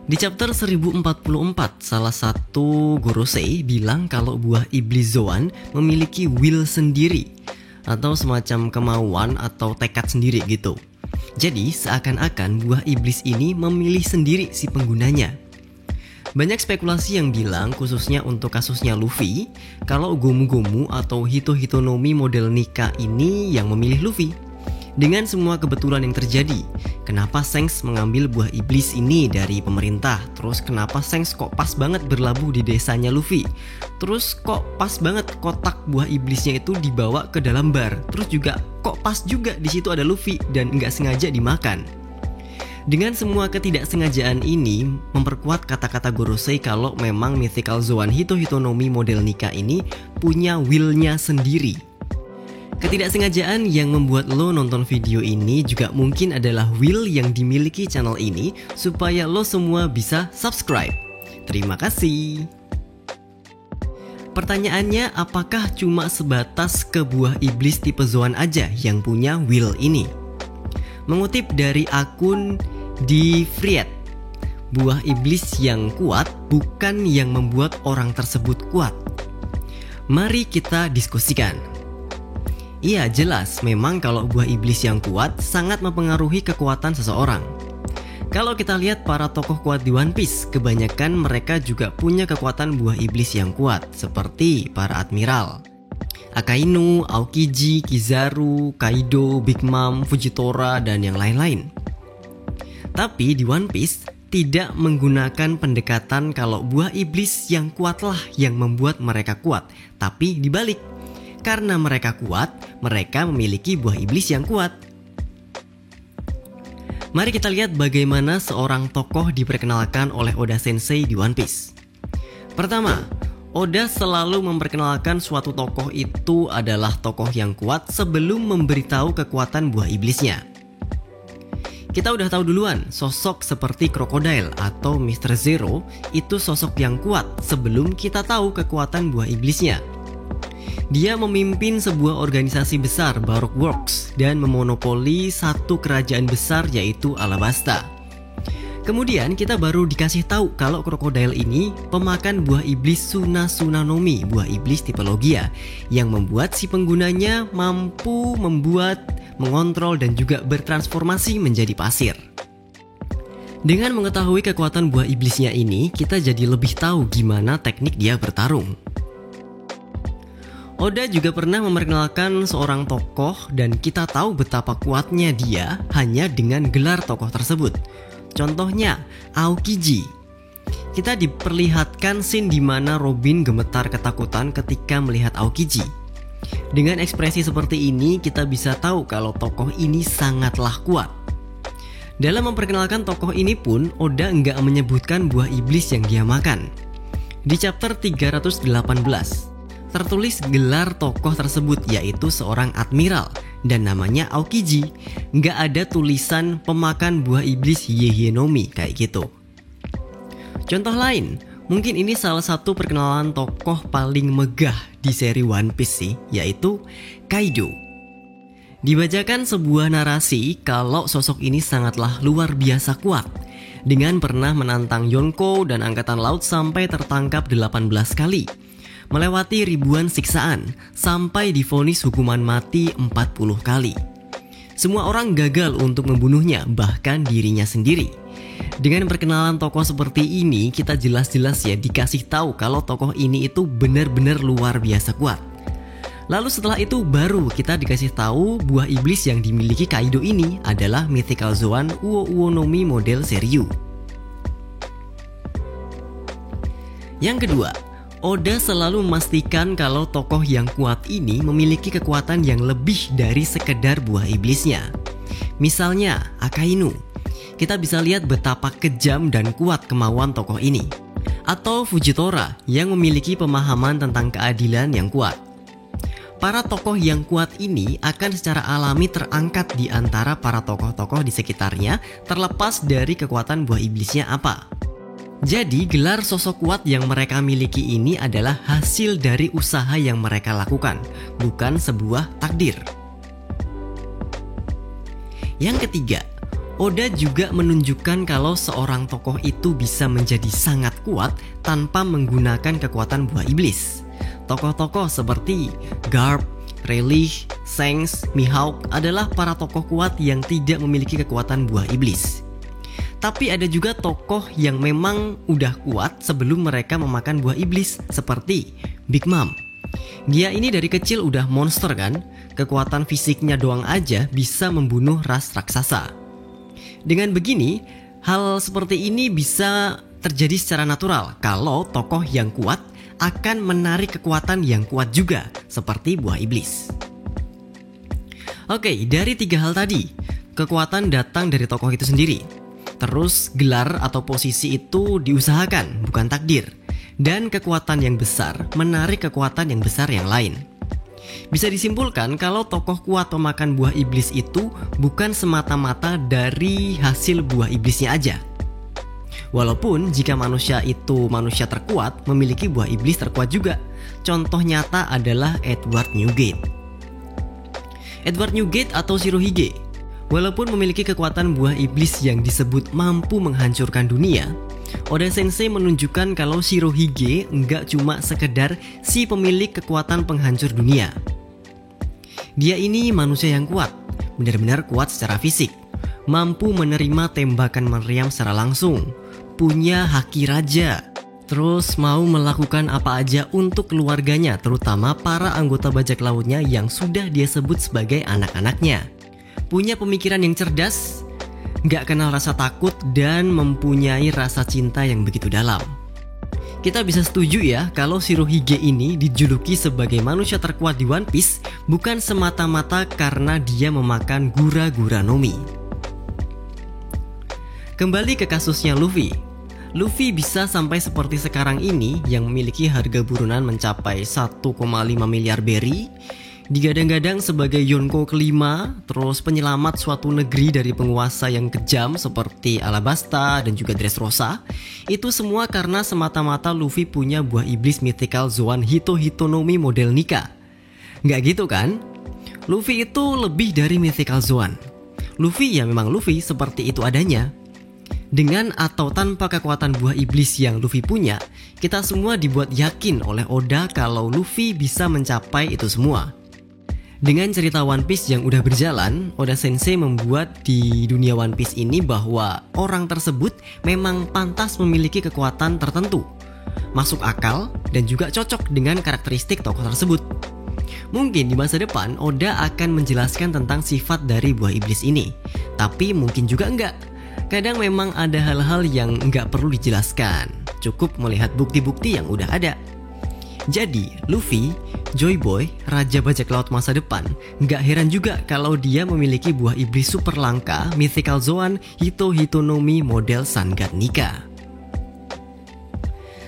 Di chapter 1044, salah satu Gorosei bilang kalau buah iblis Zoan memiliki will sendiri atau semacam kemauan atau tekad sendiri gitu. Jadi seakan-akan buah iblis ini memilih sendiri si penggunanya. Banyak spekulasi yang bilang, khususnya untuk kasusnya Luffy, kalau Gomu-Gomu atau Hito-Hitonomi model Nika ini yang memilih Luffy. Dengan semua kebetulan yang terjadi, kenapa Shanks mengambil buah iblis ini dari pemerintah? Terus kenapa Shanks kok pas banget berlabuh di desanya Luffy? Terus kok pas banget kotak buah iblisnya itu dibawa ke dalam bar? Terus juga kok pas juga di situ ada Luffy dan nggak sengaja dimakan? Dengan semua ketidaksengajaan ini memperkuat kata-kata Gorosei kalau memang Mythical Zoan Hito-Hitonomi model Nika ini punya will-nya sendiri. Ketidaksengajaan yang membuat lo nonton video ini juga mungkin adalah will yang dimiliki channel ini supaya lo semua bisa subscribe. Terima kasih. Pertanyaannya, apakah cuma sebatas ke buah iblis tipe Zoan aja yang punya will ini? Mengutip dari akun di Friet, buah iblis yang kuat bukan yang membuat orang tersebut kuat. Mari kita diskusikan. Iya, jelas memang kalau buah iblis yang kuat sangat mempengaruhi kekuatan seseorang. Kalau kita lihat para tokoh kuat di One Piece, kebanyakan mereka juga punya kekuatan buah iblis yang kuat, seperti para admiral Akainu, Aokiji, Kizaru, Kaido, Big Mom, Fujitora, dan yang lain-lain. Tapi di One Piece tidak menggunakan pendekatan kalau buah iblis yang kuatlah yang membuat mereka kuat, tapi dibalik. Karena mereka kuat, mereka memiliki buah iblis yang kuat. Mari kita lihat bagaimana seorang tokoh diperkenalkan oleh Oda Sensei di One Piece. Pertama, Oda selalu memperkenalkan suatu tokoh itu adalah tokoh yang kuat sebelum memberitahu kekuatan buah iblisnya. Kita udah tahu duluan, sosok seperti Crocodile atau Mr. Zero itu sosok yang kuat sebelum kita tahu kekuatan buah iblisnya. Dia memimpin sebuah organisasi besar, Baroque Works, dan memonopoli satu kerajaan besar yaitu Alabasta. Kemudian kita baru dikasih tahu kalau Crocodile ini pemakan buah iblis Suna-Sunanomi, buah iblis tipe Logia, yang membuat si penggunanya mampu membuat, mengontrol, dan juga bertransformasi menjadi pasir. Dengan mengetahui kekuatan buah iblisnya ini, kita jadi lebih tahu gimana teknik dia bertarung. Oda juga pernah memperkenalkan seorang tokoh dan kita tahu betapa kuatnya dia hanya dengan gelar tokoh tersebut. Contohnya, Aokiji. Kita diperlihatkan scene di mana Robin gemetar ketakutan ketika melihat Aokiji. Dengan ekspresi seperti ini, kita bisa tahu kalau tokoh ini sangatlah kuat. Dalam memperkenalkan tokoh ini pun, Oda nggak menyebutkan buah iblis yang dia makan. Di chapter 318, tertulis gelar tokoh tersebut yaitu seorang admiral dan namanya Aokiji. Nggak ada tulisan pemakan buah iblis Hyenomi kayak gitu. Contoh lain, mungkin ini salah satu perkenalan tokoh paling megah di seri One Piece sih, yaitu Kaido. Dibacakan sebuah narasi kalau sosok ini sangatlah luar biasa kuat, dengan pernah menantang Yonko dan angkatan laut sampai tertangkap 18 kali. Melewati ribuan siksaan sampai divonis hukuman mati 40 kali. Semua orang gagal untuk membunuhnya, bahkan dirinya sendiri. Dengan perkenalan tokoh seperti ini, kita jelas-jelas ya dikasih tahu kalau tokoh ini itu benar-benar luar biasa kuat. Lalu setelah itu baru kita dikasih tahu buah iblis yang dimiliki Kaido ini adalah Mythical Zoan Uo-Uonomi model Seryu. Yang kedua, Oda selalu memastikan kalau tokoh yang kuat ini memiliki kekuatan yang lebih dari sekedar buah iblisnya. Misalnya Akainu, kita bisa lihat betapa kejam dan kuat kemauan tokoh ini. Atau Fujitora yang memiliki pemahaman tentang keadilan yang kuat. Para tokoh yang kuat ini akan secara alami terangkat di antara para tokoh-tokoh di sekitarnya terlepas dari kekuatan buah iblisnya apa. Jadi gelar sosok kuat yang mereka miliki ini adalah hasil dari usaha yang mereka lakukan, bukan sebuah takdir. Yang ketiga, Oda juga menunjukkan kalau seorang tokoh itu bisa menjadi sangat kuat tanpa menggunakan kekuatan buah iblis. Tokoh-tokoh seperti Garp, Rayleigh, Shanks, Mihawk adalah para tokoh kuat yang tidak memiliki kekuatan buah iblis. Tapi ada juga tokoh yang memang udah kuat sebelum mereka memakan buah iblis, seperti Big Mom. Dia ini dari kecil udah monster kan? Kekuatan fisiknya doang aja bisa membunuh ras raksasa. Dengan begini, hal seperti ini bisa terjadi secara natural kalau tokoh yang kuat akan menarik kekuatan yang kuat juga, seperti buah iblis. Oke, dari 3 hal tadi, kekuatan datang dari tokoh itu sendiri. Terus gelar atau posisi itu diusahakan, bukan takdir. Dan kekuatan yang besar menarik kekuatan yang besar yang lain. Bisa disimpulkan kalau tokoh kuat pemakan buah iblis itu bukan semata-mata dari hasil buah iblisnya aja. Walaupun jika manusia itu manusia terkuat, memiliki buah iblis terkuat juga. Contoh nyata adalah Edward Newgate. Edward Newgate atau Shirohige, walaupun memiliki kekuatan buah iblis yang disebut mampu menghancurkan dunia, Oda Sensei menunjukkan kalau Shirohige nggak cuma sekedar si pemilik kekuatan penghancur dunia. Dia ini manusia yang kuat, benar-benar kuat secara fisik, mampu menerima tembakan meriam secara langsung, punya haki raja, terus mau melakukan apa aja untuk keluarganya, terutama para anggota bajak lautnya yang sudah dia sebut sebagai anak-anaknya. Punya pemikiran yang cerdas, gak kenal rasa takut, dan mempunyai rasa cinta yang begitu dalam. Kita bisa setuju ya kalau Shirohige ini dijuluki sebagai manusia terkuat di One Piece bukan semata-mata karena dia memakan gura-gura Nomi. Kembali ke kasusnya Luffy. Luffy bisa sampai seperti sekarang ini yang memiliki harga buronan mencapai 1,5 miliar berry, digadang-gadang sebagai Yonko kelima, terus penyelamat suatu negeri dari penguasa yang kejam seperti Alabasta dan juga Dressrosa. Itu semua karena semata-mata Luffy punya buah iblis mythical Zoan Hito-Hitonomi model Nika. Nggak gitu kan? Luffy itu lebih dari mythical Zoan. Luffy ya memang Luffy seperti itu adanya. Dengan atau tanpa kekuatan buah iblis yang Luffy punya, kita semua dibuat yakin oleh Oda kalau Luffy bisa mencapai itu semua. Dengan cerita One Piece yang udah berjalan, Oda Sensei membuat di dunia One Piece ini bahwa orang tersebut memang pantas memiliki kekuatan tertentu, masuk akal, dan juga cocok dengan karakteristik tokoh tersebut. Mungkin di masa depan Oda akan menjelaskan tentang sifat dari buah iblis ini, tapi mungkin juga enggak. Kadang memang ada hal-hal yang enggak perlu dijelaskan, cukup melihat bukti-bukti yang udah ada. Jadi, Luffy, Joy Boy, Raja Bajak Laut masa depan, nggak heran juga kalau dia memiliki buah iblis super langka Mythical Zoan Hito-Hitonomi model Sun God Nika.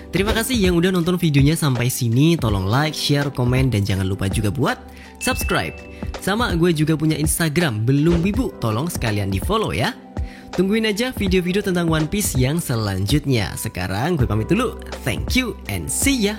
Terima kasih yang udah nonton videonya sampai sini. Tolong like, share, komen, dan jangan lupa juga buat subscribe. Sama gue juga punya Instagram, Belum Wibu, tolong sekalian di follow ya. Tungguin aja video-video tentang One Piece yang selanjutnya. Sekarang gue pamit dulu. Thank you and see ya.